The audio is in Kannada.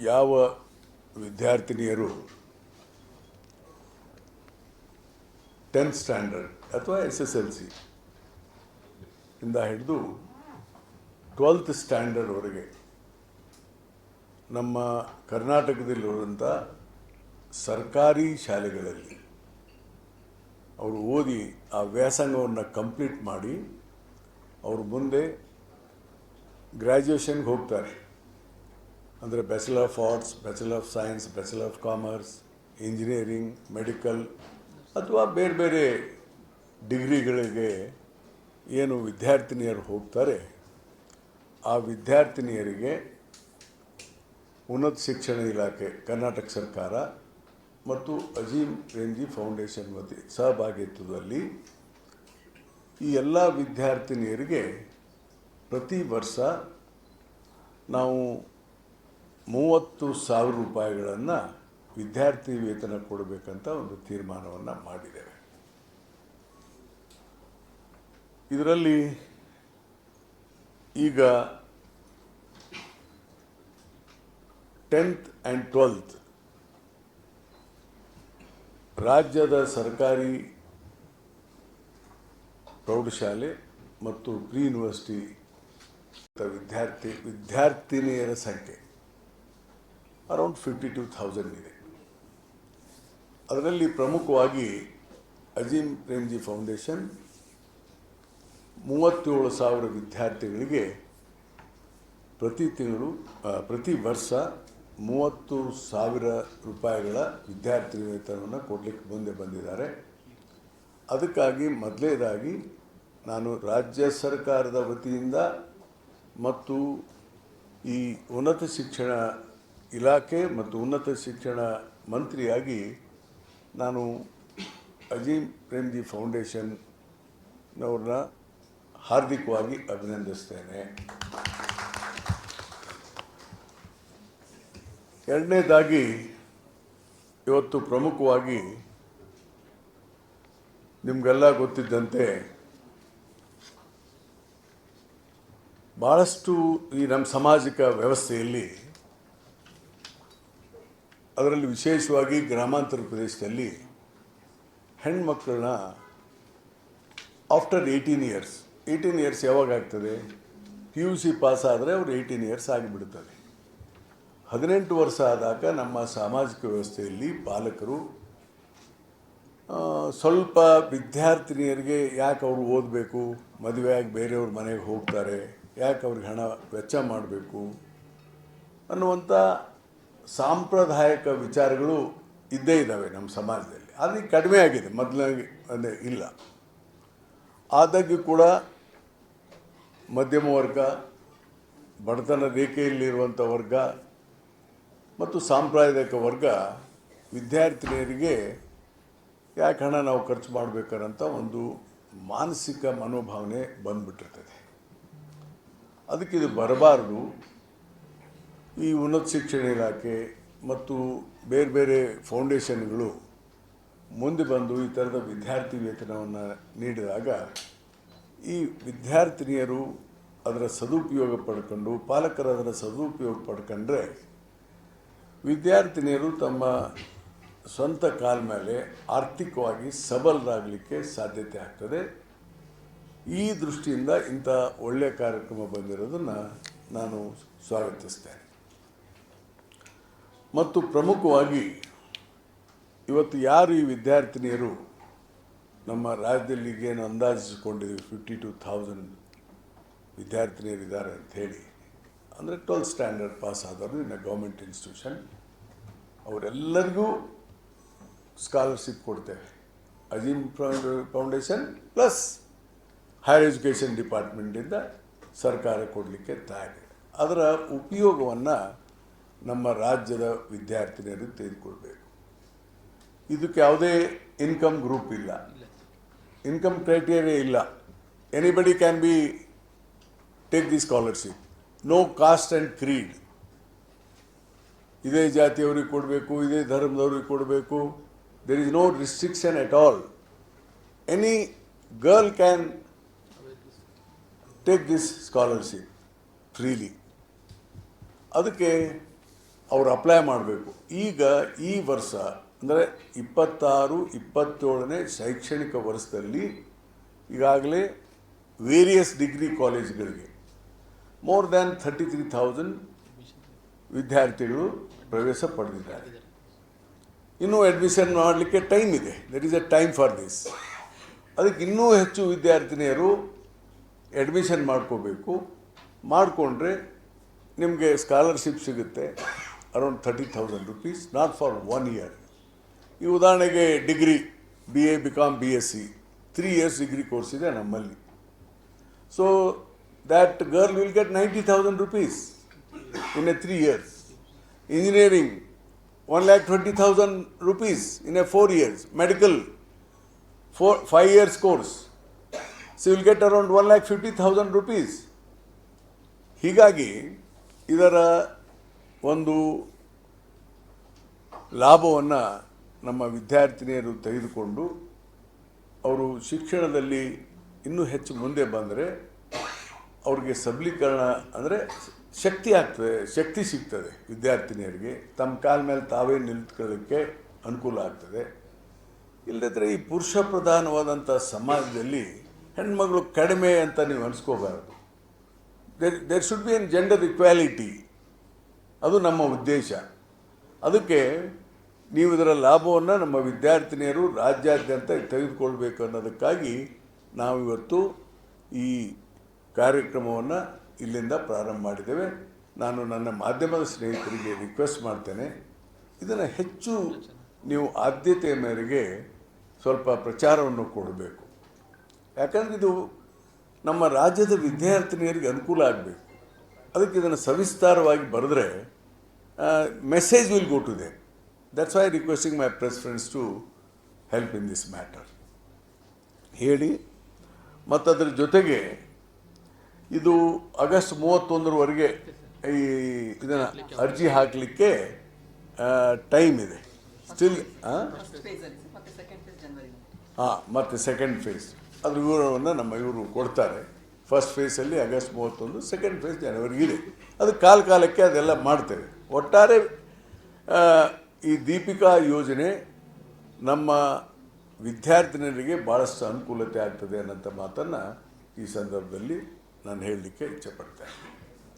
ಯಾವ ವಿದ್ಯಾರ್ಥಿನಿಯರು 10th ಸ್ಟ್ಯಾಂಡರ್ಡ್ ಅಥವಾ SSLC ಇಂದ ಹಿಡಿದು 12th ಸ್ಟ್ಯಾಂಡರ್ಡ್ವರೆಗೆ ನಮ್ಮ ಕರ್ನಾಟಕದಲ್ಲಿರುವಂಥ ಸರ್ಕಾರಿ ಶಾಲೆಗಳಲ್ಲಿ ಅವರು ಓದಿ ಆ ವ್ಯಾಸಂಗವನ್ನು ಕಂಪ್ಲೀಟ್ ಮಾಡಿ ಅವರು ಮುಂದೆ ಗ್ರ್ಯಾಜುಯೇಷನ್ಗೆ ಹೋಗ್ತಾರೆ. ಅಂದರೆ bachelor of arts, bachelor of science, bachelor of commerce, engineering, medical ಅಥವಾ ಬೇರೆ ಬೇರೆ ಡಿಗ್ರಿಗಳಿಗೆ ಏನು ವಿದ್ಯಾರ್ಥಿನಿಯರು ಹೋಗ್ತಾರೆ, ಆ ವಿದ್ಯಾರ್ಥಿನಿಯರಿಗೆ ಉನ್ನತ ಶಿಕ್ಷಣ ಇಲಾಖೆ, ಕರ್ನಾಟಕ ಸರ್ಕಾರ ಮತ್ತು ಅಜೀಂ ಪ್ರೇಮ್ಜಿ ಫೌಂಡೇಶನ್ ಸಹಭಾಗಿತ್ವದಲ್ಲಿ ಈ ಎಲ್ಲ ವಿದ್ಯಾರ್ಥಿನಿಯರಿಗೆ ಪ್ರತಿ ವರ್ಷ ನಾವು 30,000 ರೂಪಾಯಿಗಳನ್ನು ವಿದ್ಯಾರ್ಥಿ ವೇತನ ಕೊಡಬೇಕಂತ ಒಂದು ತೀರ್ಮಾನವನ್ನು ಮಾಡಿದ್ದೇವೆ. ಇದರಲ್ಲಿ ಈಗ 10th and 12th ರಾಜ್ಯದ ಸರ್ಕಾರಿ ಪ್ರೌಢಶಾಲೆ ಮತ್ತು ಪ್ರಿ ಯೂನಿವರ್ಸಿಟಿ ವಿದ್ಯಾರ್ಥಿನಿಯರ ಸಂಖ್ಯೆ ಅರೌಂಡ್ 52,000 ಇದೆ. ಅದರಲ್ಲಿ ಪ್ರಮುಖವಾಗಿ ಅಜೀಂ ಪ್ರೇಮ್ಜಿ ಫೌಂಡೇಶನ್ 37,000 ವಿದ್ಯಾರ್ಥಿಗಳಿಗೆ ಪ್ರತಿ ವರ್ಷ 30,000 ರೂಪಾಯಿಗಳ ವಿದ್ಯಾರ್ಥಿ ವೇತನವನ್ನು ಕೊಡಲಿಕ್ಕೆ ಮುಂದೆ ಬಂದಿದ್ದಾರೆ. ಅದಕ್ಕಾಗಿ ಮೊದಲನೇದಾಗಿ ನಾನು ರಾಜ್ಯ ಸರ್ಕಾರದ ವತಿಯಿಂದ ಮತ್ತು ಈ ಉನ್ನತ ಶಿಕ್ಷಣ ಇಲಾಖೆ ಮತ್ತು ಉನ್ನತ ಶಿಕ್ಷಣ ಮಂತ್ರಿಯಾಗಿ ನಾನು ಅಜೀಂ ಪ್ರೇಮ್ಜಿ ಫೌಂಡೇಶನ್ನವ್ರನ್ನ ಹಾರ್ದಿಕವಾಗಿ ಅಭಿನಂದಿಸ್ತೇನೆ. ಎರಡನೇದಾಗಿ ಇವತ್ತು ಪ್ರಮುಖವಾಗಿ ನಿಮಗೆಲ್ಲ ಗೊತ್ತಿದ್ದಂತೆ ಭಾಳಷ್ಟು ಈ ನಮ್ಮ ಸಾಮಾಜಿಕ ವ್ಯವಸ್ಥೆಯಲ್ಲಿ, ಅದರಲ್ಲಿ ವಿಶೇಷವಾಗಿ ಗ್ರಾಮಾಂತರ ಪ್ರದೇಶದಲ್ಲಿ ಹೆಣ್ಮಕ್ಕಳನ್ನ ಆಫ್ಟರ್ 18 ಇಯರ್ಸ್ ಯಾವಾಗ ಆಗ್ತದೆ? PUC ಪಾಸ್ ಆದರೆ ಅವರು 18 ಇಯರ್ಸ್ ಆಗಿಬಿಡುತ್ತದೆ. 18 ವರ್ಷ ಆದಾಗ ನಮ್ಮ ಸಾಮಾಜಿಕ ವ್ಯವಸ್ಥೆಯಲ್ಲಿ ಪಾಲಕರು ಸ್ವಲ್ಪ ವಿದ್ಯಾರ್ಥಿನಿಯರಿಗೆ ಯಾಕೆ ಅವರು ಓದಬೇಕು, ಮದುವೆಯಾಗಿ ಬೇರೆಯವ್ರ ಮನೆಗೆ ಹೋಗ್ತಾರೆ, ಯಾಕೆ ಅವ್ರಿಗೆ ಹಣ ವೆಚ್ಚ ಮಾಡಬೇಕು ಅನ್ನುವಂಥ ಸಾಂಪ್ರದಾಯಿಕ ವಿಚಾರಗಳು ಇದ್ದೇ ಇದ್ದಾವೆ ನಮ್ಮ ಸಮಾಜದಲ್ಲಿ. ಆದರೆ ಕಡಿಮೆ ಆಗಿದೆ, ಮೊದಲಾಗಿ ಅಂದರೆ ಇಲ್ಲ. ಆದಾಗ್ಯೂ ಕೂಡ ಮಧ್ಯಮ ವರ್ಗ, ಬಡತನ ರೇಖೆಯಲ್ಲಿರುವಂಥ ವರ್ಗ ಮತ್ತು ಸಾಂಪ್ರದಾಯಿಕ ವರ್ಗ ವಿದ್ಯಾರ್ಥಿನಿಯರಿಗೆ ಯಾಕೆ ಹಣ ನಾವು ಖರ್ಚು ಮಾಡಬೇಕಂತ ಒಂದು ಮಾನಸಿಕ ಮನೋಭಾವನೆ ಬಂದುಬಿಟ್ಟಿರ್ತದೆ. ಅದಕ್ಕೆ ಇದು ಬರಬಾರ್ದು. ಈ ಉನ್ನತ ಶಿಕ್ಷಣ ಇಲಾಖೆ ಮತ್ತು ಬೇರೆ ಬೇರೆ ಫೌಂಡೇಶನ್ಗಳು ಮುಂದೆ ಬಂದು ಈ ಥರದ ವಿದ್ಯಾರ್ಥಿ ವೇತನವನ್ನು ನೀಡಿದಾಗ ಈ ವಿದ್ಯಾರ್ಥಿನಿಯರು ಅದರ ಸದುಪಯೋಗ ಪಡ್ಕೊಂಡು, ಪಾಲಕರು ಅದರ ಸದುಪಯೋಗ ಪಡ್ಕೊಂಡ್ರೆ ವಿದ್ಯಾರ್ಥಿನಿಯರು ತಮ್ಮ ಸ್ವಂತ ಕಾಲ ಮೇಲೆ ಆರ್ಥಿಕವಾಗಿ ಸಬಲರಾಗಲಿಕ್ಕೆ ಸಾಧ್ಯತೆ ಆಗ್ತದೆ. ಈ ದೃಷ್ಟಿಯಿಂದ ಇಂಥ ಒಳ್ಳೆಯ ಕಾರ್ಯಕ್ರಮ ಬಂದಿರೋದನ್ನು ನಾನು ಸ್ವಾಗತಿಸ್ತೇನೆ. ಮತ್ತು ಪ್ರಮುಖವಾಗಿ ಇವತ್ತು ಯಾರು ಈ ವಿದ್ಯಾರ್ಥಿನಿಯರು ನಮ್ಮ ರಾಜ್ಯದಲ್ಲಿ ಏನು ಅಂದಾಜಿಸಿಕೊಂಡಿದ್ದೀವಿ 52,000 ವಿದ್ಯಾರ್ಥಿನಿಯರಿದ್ದಾರೆ ಅಂಥೇಳಿ, ಅಂದರೆ 12th ಸ್ಟ್ಯಾಂಡರ್ಡ್ ಪಾಸ್ ಆದವರು ಇನ್ನು ಗೌರ್ಮೆಂಟ್ ಇನ್ಸ್ಟಿಟ್ಯೂಷನ್, ಅವರೆಲ್ಲರಿಗೂ ಸ್ಕಾಲರ್ಶಿಪ್ ಕೊಡ್ತೇವೆ. Azim foundation plus higher education ಡಿಪಾರ್ಟ್ಮೆಂಟಿಂದ ಸರ್ಕಾರ ಕೊಡಲಿಕ್ಕೆ ತಯಾರಿದೆ. ಅದರ ಉಪಯೋಗವನ್ನು ನಮ್ಮ ರಾಜ್ಯದ ವಿದ್ಯಾರ್ಥಿನಿಯರು ತೆಗೆದುಕೊಳ್ಬೇಕು. ಇದಕ್ಕೆ ಯಾವುದೇ ಇನ್ಕಮ್ ಗ್ರೂಪ್ ಇಲ್ಲ, ಇನ್ಕಮ್ ಕ್ರೈಟೀರಿಯಾ ಇಲ್ಲ. Anybody can be take the scholarship. No caste and creed. ಇದೇ ಜಾತಿಯವ್ರಿಗೆ ಕೊಡಬೇಕು, ಇದೇ ಧರ್ಮದವ್ರಿಗೆ ಕೊಡಬೇಕು. There is no restriction at all. Any girl can take this scholarship freely. ಅದಕ್ಕೆ ಅವರು ಅಪ್ಲೈ ಮಾಡಬೇಕು. ಈಗ ಈ ವರ್ಷ ಅಂದರೆ 26-27ನೇ ಶೈಕ್ಷಣಿಕ ವರ್ಷದಲ್ಲಿ ಈಗಾಗಲೇ ವೇರಿಯಸ್ ಡಿಗ್ರಿ ಕಾಲೇಜ್ಗಳಿಗೆ ಮೋರ್ ದ್ಯಾನ್ 33,000 ವಿದ್ಯಾರ್ಥಿಗಳು ಪ್ರವೇಶ ಪಡೆದಿದ್ದಾರೆ. ಇನ್ನೂ ಅಡ್ಮಿಷನ್ ಮಾಡಲಿಕ್ಕೆ ಟೈಮ್ ಇದೆ. There is a time for this. ಅದಕ್ಕೆ ಇನ್ನೂ ಹೆಚ್ಚು ವಿದ್ಯಾರ್ಥಿನಿಯರು ಅಡ್ಮಿಷನ್ ಮಾಡ್ಕೋಬೇಕು. ಮಾಡಿಕೊಂಡ್ರೆ ನಿಮಗೆ ಸ್ಕಾಲರ್ಶಿಪ್ ಸಿಗುತ್ತೆ around 30,000 rupees, not for 1 year. ಈ ಉದಾಹರಣೆಗೆ degree BA BCom BSc 3 years degree course ಇದೆ ನಮ್ಮಲ್ಲಿ. So that girl will get 90,000 rupees in a 3 years. Engineering 1,20,000 rupees in a 4 years. Medical 5 years course, so you will get around 1,50,000 rupees. ಹೀಗಾಗಿ ಇದರ ಒಂದು ಲಾಭವನ್ನು ನಮ್ಮ ವಿದ್ಯಾರ್ಥಿನಿಯರು ತೆಗೆದುಕೊಂಡು ಅವರು ಶಿಕ್ಷಣದಲ್ಲಿ ಇನ್ನೂ ಹೆಚ್ಚು ಮುಂದೆ ಬಂದರೆ ಅವ್ರಿಗೆ ಸಬಲೀಕರಣ ಅಂದರೆ ಶಕ್ತಿ ಆಗ್ತದೆ, ಶಕ್ತಿ ಸಿಗ್ತದೆ. ವಿದ್ಯಾರ್ಥಿನಿಯರಿಗೆ ತಮ್ಮ ಕಾಲ ಮೇಲೆ ತಾವೇ ನಿಂತ್ಕೊಳ್ಳೋಕ್ಕೆ ಅನುಕೂಲ ಆಗ್ತದೆ. ಇಲ್ಲದಿದ್ದರೆ ಈ ಪುರುಷ ಪ್ರಧಾನವಾದಂಥ ಸಮಾಜದಲ್ಲಿ ಹೆಣ್ಮಗಳು ಕಡಿಮೆ ಅಂತ ನೀವು ಅನಿಸ್ಕೋಬಾರ್ದು. There should be an gender equality. ಅದು ನಮ್ಮ ಉದ್ದೇಶ. ಅದಕ್ಕೆ ನೀವು ಇದರ ಲಾಭವನ್ನು ನಮ್ಮ ವಿದ್ಯಾರ್ಥಿನಿಯರು ರಾಜ್ಯಾದ್ಯಂತ ತೆಗೆದುಕೊಳ್ಬೇಕು ಅನ್ನೋದಕ್ಕಾಗಿ ನಾವಿವತ್ತು ಈ ಕಾರ್ಯಕ್ರಮವನ್ನು ಇಲ್ಲಿಂದ ಪ್ರಾರಂಭ ಮಾಡಿದ್ದೇವೆ. ನಾನು ನನ್ನ ಮಾಧ್ಯಮದ ಸ್ನೇಹಿತರಿಗೆ ರಿಕ್ವೆಸ್ಟ್ ಮಾಡ್ತೇನೆ, ಇದನ್ನು ಹೆಚ್ಚು ನೀವು ಆದ್ಯತೆಯ ಮೇರೆಗೆ ಸ್ವಲ್ಪ ಪ್ರಚಾರವನ್ನು ಕೊಡಬೇಕು. ಯಾಕಂದರೆ ಇದು ನಮ್ಮ ರಾಜ್ಯದ ವಿದ್ಯಾರ್ಥಿನಿಯರಿಗೆ ಅನುಕೂಲ ಆಗಬೇಕು. ಅದಕ್ಕೆ ಇದನ್ನು ಸವಿಸ್ತಾರವಾಗಿ ಬರೆದ್ರೆ message will go to them. That's why requesting my press friends to help in this matter ಹೇಳಿ. ಮತ್ತು ಅದರ ಜೊತೆಗೆ ಇದು ಆಗಸ್ಟ್ 31ರವರೆಗೆ ಈ ಇದನ್ನು ಅರ್ಜಿ ಹಾಕಲಿಕ್ಕೆ ಟೈಮ್ ಇದೆ ಸ್ಟಿಲ್. ಮತ್ತು ಸೆಕೆಂಡ್ ಫೇಸ್ ಅದ್ರ ವಿವರವನ್ನು ಇವರು ಕೊಡ್ತಾರೆ. ಫಸ್ಟ್ ಫೇಸಲ್ಲಿ ಆಗಸ್ಟ್ 31, ಸೆಕೆಂಡ್ ಫೇಸ್ ಜನವರಿ ಇದೆ. ಅದು ಕಾಲಕ್ಕೆ ಅದೆಲ್ಲ ಮಾಡ್ತೇವೆ. ಒಟ್ಟಾರೆ ಈ ದೀಪಿಕಾ ಯೋಜನೆ ನಮ್ಮ ವಿದ್ಯಾರ್ಥಿನಿಯರಿಗೆ ಭಾಳಷ್ಟು ಅನುಕೂಲತೆ ಆಗ್ತದೆ ಅನ್ನೋಂಥ ಮಾತನ್ನು ಈ ಸಂದರ್ಭದಲ್ಲಿ ನಾನು ಹೇಳಲಿಕ್ಕೆ ಇಚ್ಛೆಪಡ್ತೇನೆ.